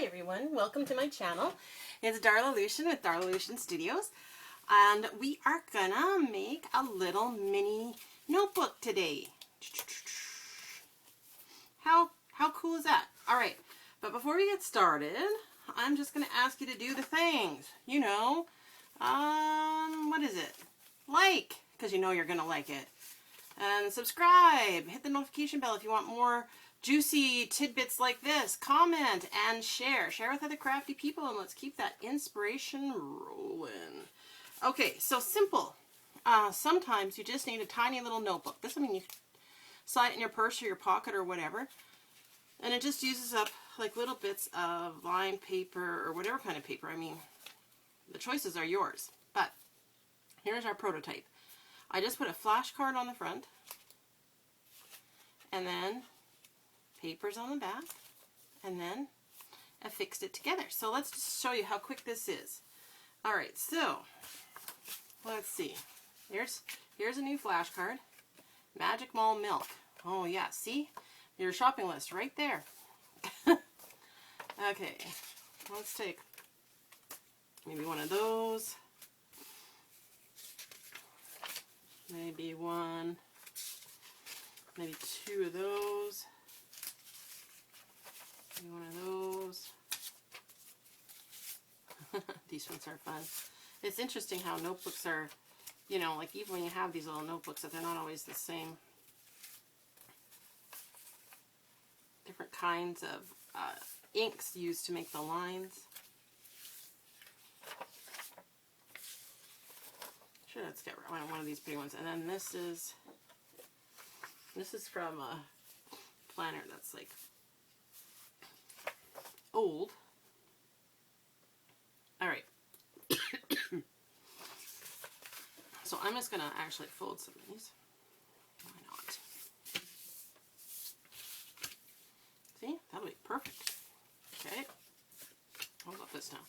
Hi everyone, welcome to my channel. It's Darla Lucian with Darla Lucian Studios, and we are gonna make a little mini notebook today. How cool is that? Alright, but before we get started, I'm just gonna ask you to do the things. You know, what is it? Like, because you know you're gonna like it. And subscribe, hit the notification bell if you want more juicy tidbits like this. Comment and share. Share with other crafty people, and let's keep that inspiration rolling. Okay, so simple. Sometimes you just need a tiny little notebook. This, I mean, you slide it in your purse or your pocket or whatever. And it just uses up like little bits of lined paper or whatever kind of paper. I mean, the choices are yours. But here's our prototype. I just put a flashcard on the front, and then papers on the back, and then affixed it together. So let's just show you how quick this is. Alright, so let's see. Here's a new flashcard. Magic Mall milk. Oh yeah, see? Your shopping list right there. Okay, let's take maybe one of those. Maybe one, maybe two of those, maybe one of those. These ones are fun. It's interesting how notebooks are, you know, like even when you have these little notebooks, that they're not always the same. Different kinds of inks used to make the lines. Sure, let's get one of these big ones. And then this is from a planner that's like old. Alright. So I'm just going to actually fold some of these. Why not? See? That'll be perfect. Okay. How about this now?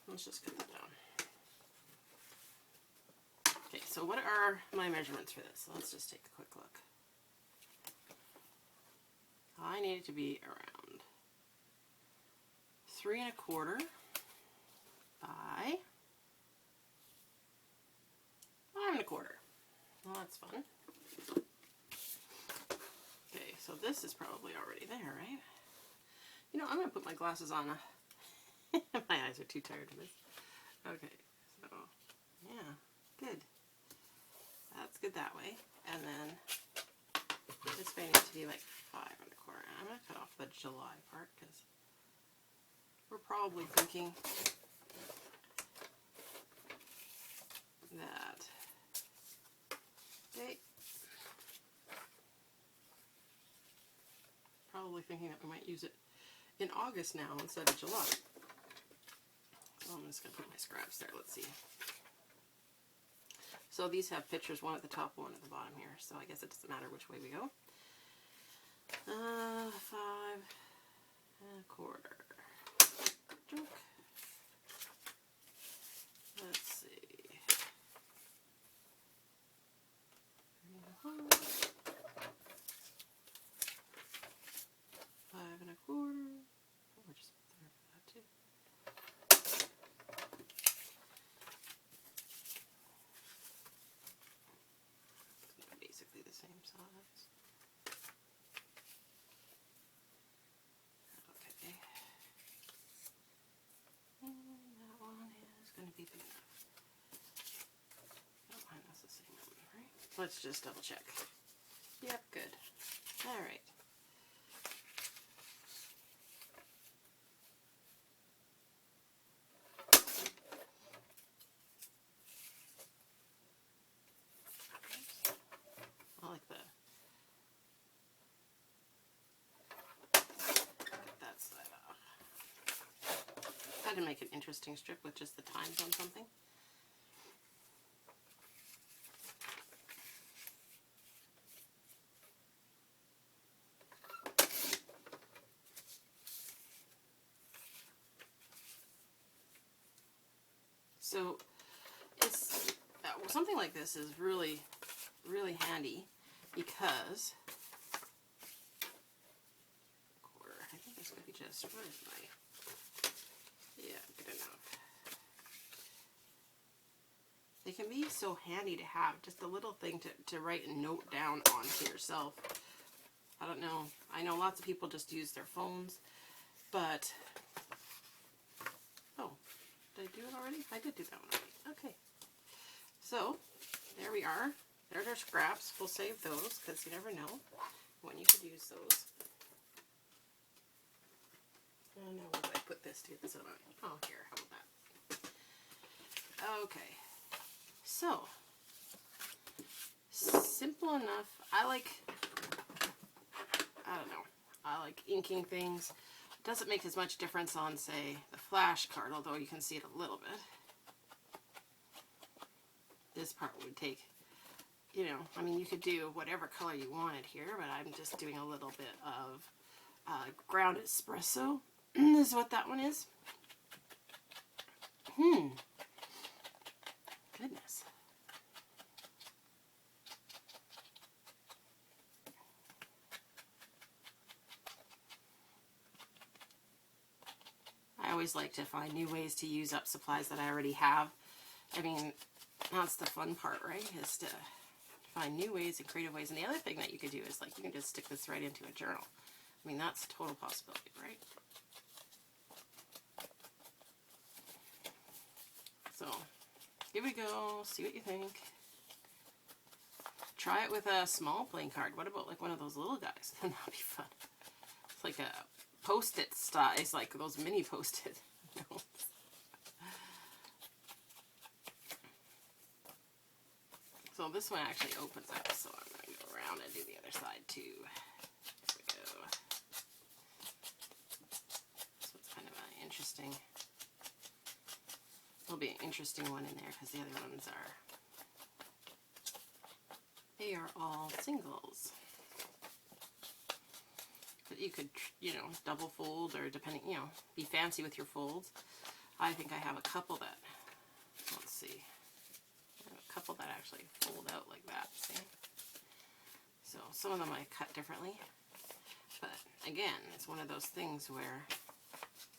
Let's just get that down. Okay, so what are my measurements for this? Let's just take a quick look. I need it to be around 3 1/4 by 5 1/4. Well, that's fun. Okay, so this is probably already there, right? You know, I'm going to put my glasses on. My eyes are too tired for this. Okay, so, yeah, good. That's good that way. And then this may need to be like 5 1/4. I'm going to cut off the July part because we're probably thinking that, okay, probably thinking that we might use it in August now instead of July. So I'm just going to put my scraps there. Let's see. So these have pictures, one at the top, one at the bottom here. So I guess it doesn't matter which way we go. 5 1/4. Let's see. 3 1/2. 5 1/4. We're just there for that too. Basically the same size. Okay. And that one is going to be big enough. Oh, that's the same one, right? Let's just double check. Yep, good. Alright. I like the get that side off. Had to make an interesting strip with just the times on something. So it's something like this is really handy because just, what is my, yeah, good enough. They can be so handy to have, just a little thing to write a note down on to yourself. I don't know, I know lots of people just use their phones, but, oh, did I do it already? I did do that one already, okay. So, there we are. There's our scraps. We'll save those because you never know when you could use those. And now where did I put this to get this out of my, oh, here, how about that? Okay. So, simple enough. I like inking things. It doesn't make as much difference on, say, the Flashcard, although you can see it a little bit. This part would take, you know, I mean, you could do whatever color you wanted here, but I'm just doing a little bit of ground espresso. This is what that one is. Goodness. I always like to find new ways to use up supplies that I already have. I mean, that's the fun part, right? Is to find new ways and creative ways. And the other thing that you could do is, like, you can just stick this right into a journal. I mean, that's a total possibility, right? So, give it a go, see what you think. Try it with a small playing card. What about, like, one of those little guys? That'd be fun. It's like a Post-it style. It's like those mini Post-it notes. So this one actually opens up, so I'm going to go around and do the other side too. There we go. So it's kind of an interesting, there'll be an interesting one in there because the other ones they are all singles. But you could, you know, double fold or depending, you know, be fancy with your folds. I think I have a couple that, let's see. Couple that actually fold out like that, see? So some of them I cut differently, but again, it's one of those things where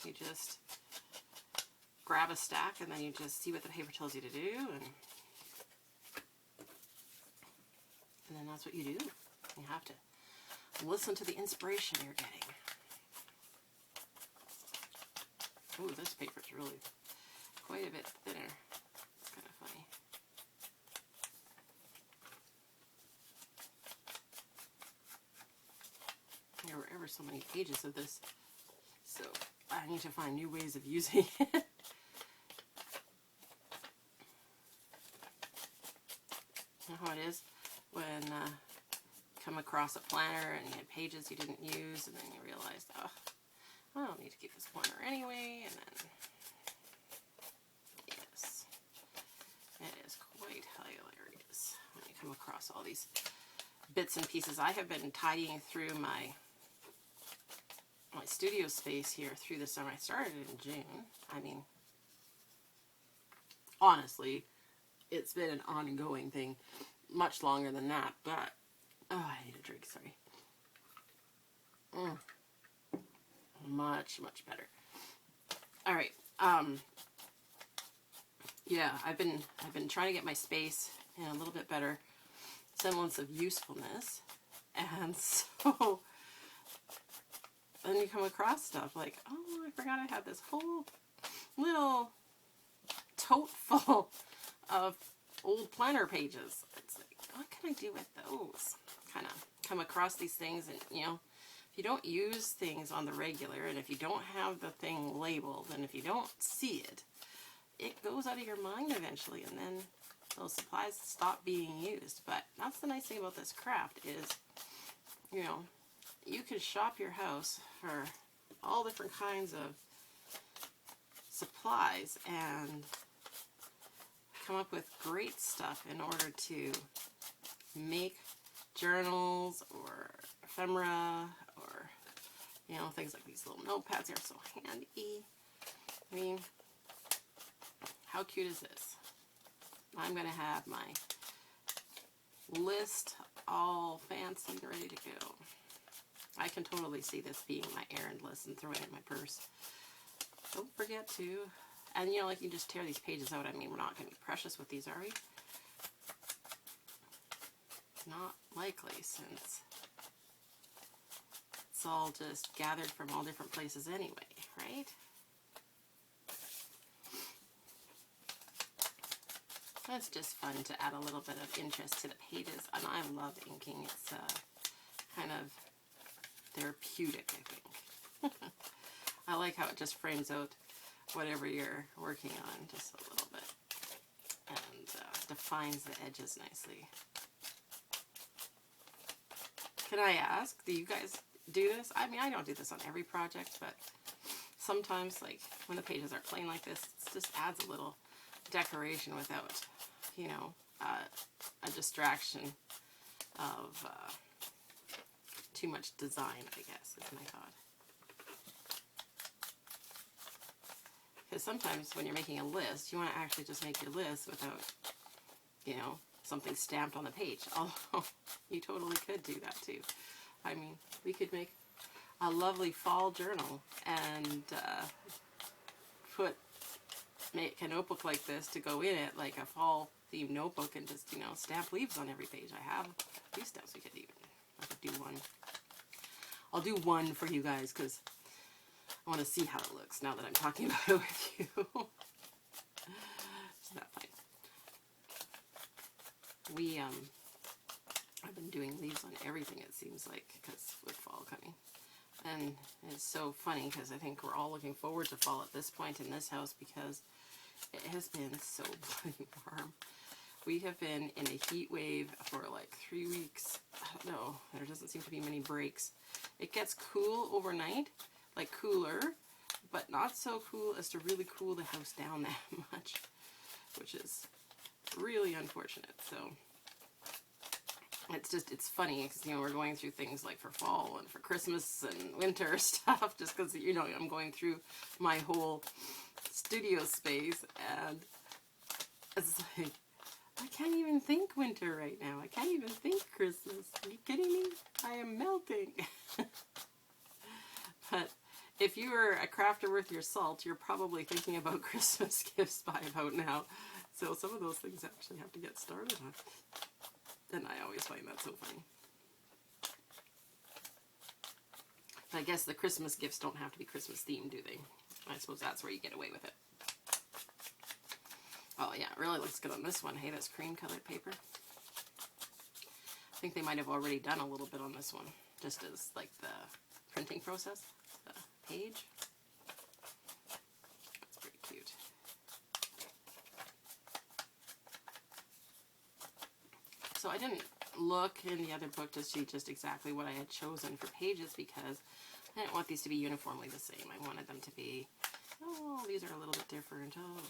you just grab a stack and then you just see what the paper tells you to do, and then that's what you do. You have to listen to the inspiration you're getting. Ooh, this paper's really quite a bit thinner. It's kind of funny. There were ever so many pages of this, so I need to find new ways of using it. You know how it is when you come across a planner and you had pages you didn't use, and then you realize, oh, I don't need to keep this planner anyway, and then, yes, it is quite hilarious when you come across all these bits and pieces. I have been tidying through my studio space here through the summer. I started in June. I mean, honestly, it's been an ongoing thing much longer than that, but, oh, I need a drink, sorry. Much, much better. All right, yeah, I've been trying to get my space in a little bit better semblance of usefulness, and so then you come across stuff like, oh, I forgot I had this whole little tote full of old planner pages. It's like, what can I do with those? Kind of come across these things, and, you know, if you don't use things on the regular, and if you don't have the thing labeled, and if you don't see it, it goes out of your mind eventually, and then those supplies stop being used. But that's the nice thing about this craft is, you know, you can shop your house for all different kinds of supplies and come up with great stuff in order to make journals or ephemera, or, you know, things like these little notepads here are so handy. I mean, how cute is this? I'm going to have my list all fancy and ready to go. I can totally see this being my errand list and throwing it in my purse. Don't forget to, and you know, like you just tear these pages out. I mean, we're not going to be precious with these, are we? Not likely, since it's all just gathered from all different places anyway, right? It's just fun to add a little bit of interest to the pages, and I love inking. It's kind of therapeutic, I think. I like how it just frames out whatever you're working on just a little bit and defines the edges nicely. Can I ask, do you guys do this? I mean, I don't do this on every project, but sometimes, like, when the pages are plain like this, it just adds a little decoration without, you know, a distraction of too much design, I guess, is my thought. Because sometimes when you're making a list, you want to actually just make your list without, you know, something stamped on the page. Although you totally could do that too. I mean, we could make a lovely fall journal and make a notebook like this to go in it, like a fall themed notebook, and just, you know, stamp leaves on every page. I have a few stamps we could even. I could do one. I'll do one for you guys because I want to see how it looks now that I'm talking about it with you. Isn't that funny? I've been doing leaves on everything, it seems like, because with fall coming. And it's so funny because I think we're all looking forward to fall at this point in this house because it has been so bloody warm. We have been in a heat wave for like 3 weeks. I don't know, there doesn't seem to be many breaks. It gets cool overnight, like cooler, but not so cool as to really cool the house down that much, which is really unfortunate. So it's funny because, you know, we're going through things like for fall and for Christmas and winter stuff, just because, you know, I'm going through my whole studio space, and it's like, I can't even think winter right now. I can't even think Christmas. Are you kidding me? I am melting. But if you are a crafter worth your salt, you're probably thinking about Christmas gifts by about now. So some of those things actually have to get started on. And I always find that so funny. But I guess the Christmas gifts don't have to be Christmas themed, do they? I suppose that's where you get away with it. Oh yeah, it really looks good on this one. Hey, that's cream colored paper. I think they might have already done a little bit on this one, just as like the printing process, the page. That's pretty cute. So I didn't look in the other book to see just exactly what I had chosen for pages because I didn't want these to be uniformly the same. I wanted them to be, oh, these are a little bit different. Oh,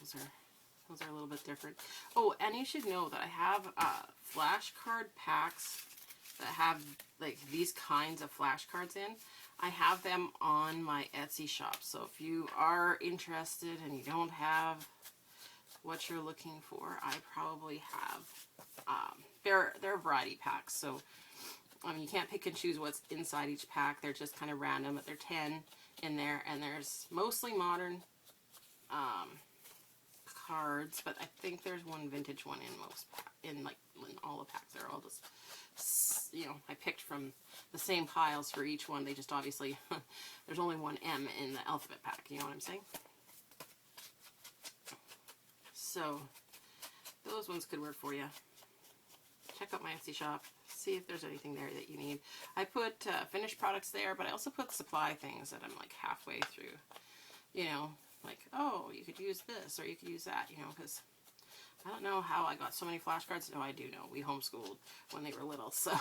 those are a little bit different. Oh, and you should know that I have flashcard packs that have like these kinds of flashcards in. I have them on my Etsy shop. So if you are interested and you don't have what you're looking for, I probably have, they're variety packs. So you can't pick and choose what's inside each pack. They're just kind of random, but they're 10 in there, and there's mostly modern cards, but I think there's one vintage one in most in all the packs. They're all just, you know, I picked from the same piles for each one. They just obviously there's only one M in the alphabet pack, you know what I'm saying? So those ones could work for you. Check out my Etsy shop, see if there's anything there that you need. I put finished products there, but I also put supply things that I'm like halfway through, you know, like, oh, you could use this or you could use that, you know, because I don't know how I got so many flashcards. No, I do know. We homeschooled when they were little, so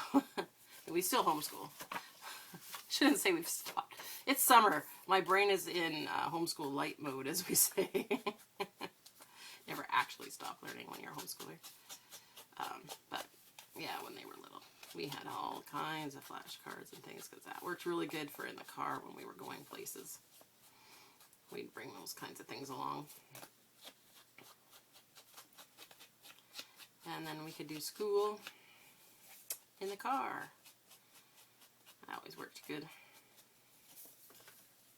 we still homeschool. Shouldn't say we've stopped. It's summer. My brain is in homeschool light mode, as we say. Never actually stop learning when you're a homeschooler. But yeah, when they were little, we had all kinds of flashcards and things because that worked really good for in the car when we were going places. We'd bring those kinds of things along. And then we could do school in the car. That always worked good.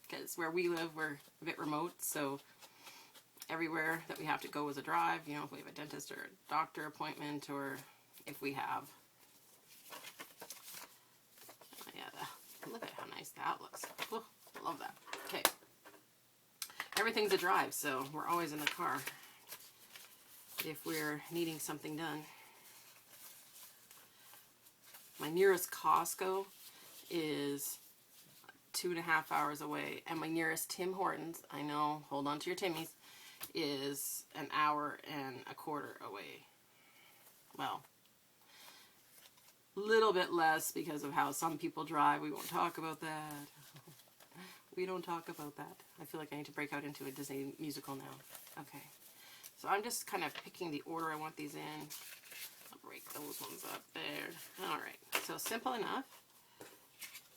Because where we live, we're a bit remote, so everywhere that we have to go is a drive. You know, if we have a dentist or a doctor appointment, or if we have, oh yeah, look at how nice that looks. Oh, I love that. Okay, everything's a drive, so we're always in the car if we're needing something done. My nearest Costco is 2.5 hours away, and my nearest Tim Hortons, I know, hold on to your Timmies, is 1.25 hours away. Well, a little bit less because of how some people drive. We won't talk about that. We don't talk about that. I feel like I need to break out into a Disney musical now. Okay. So I'm just kind of picking the order I want these in. I'll break those ones up there. Alright, so simple enough.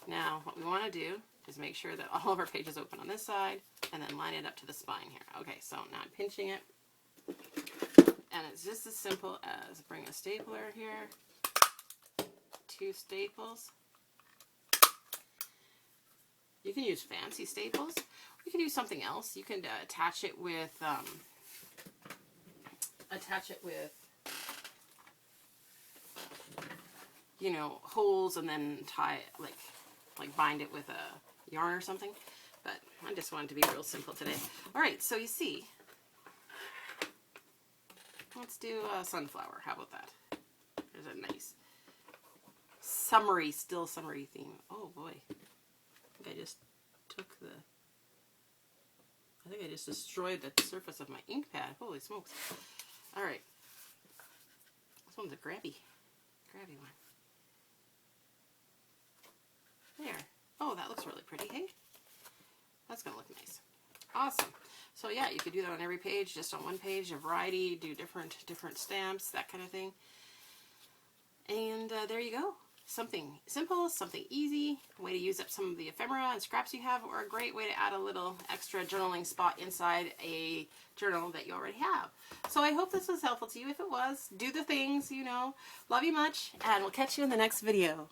Now, what we want to do is make sure that all of our pages open on this side, and then line it up to the spine here. Okay, so now I'm pinching it. And it's just as simple as bring a stapler here, 2 staples. You can use fancy staples. You can do something else. You can attach it with you know, holes, and then tie it, like bind it with a yarn or something. But I just wanted to be real simple today. All right, so you see, let's do a sunflower. How about that? There's a nice summery, still summery theme. Oh boy, I think I just destroyed the surface of my ink pad. Holy smokes. All right, this one's a grabby one. There. Oh, that looks really pretty, hey? That's going to look nice. Awesome. So yeah, you could do that on every page, just on one page, a variety, do different stamps, that kind of thing. And there you go. Something simple, something easy, a way to use up some of the ephemera and scraps you have, or a great way to add a little extra journaling spot inside a journal that you already have. So I hope this was helpful to you. If it was, do the things, you know. Love you much, and we'll catch you in the next video.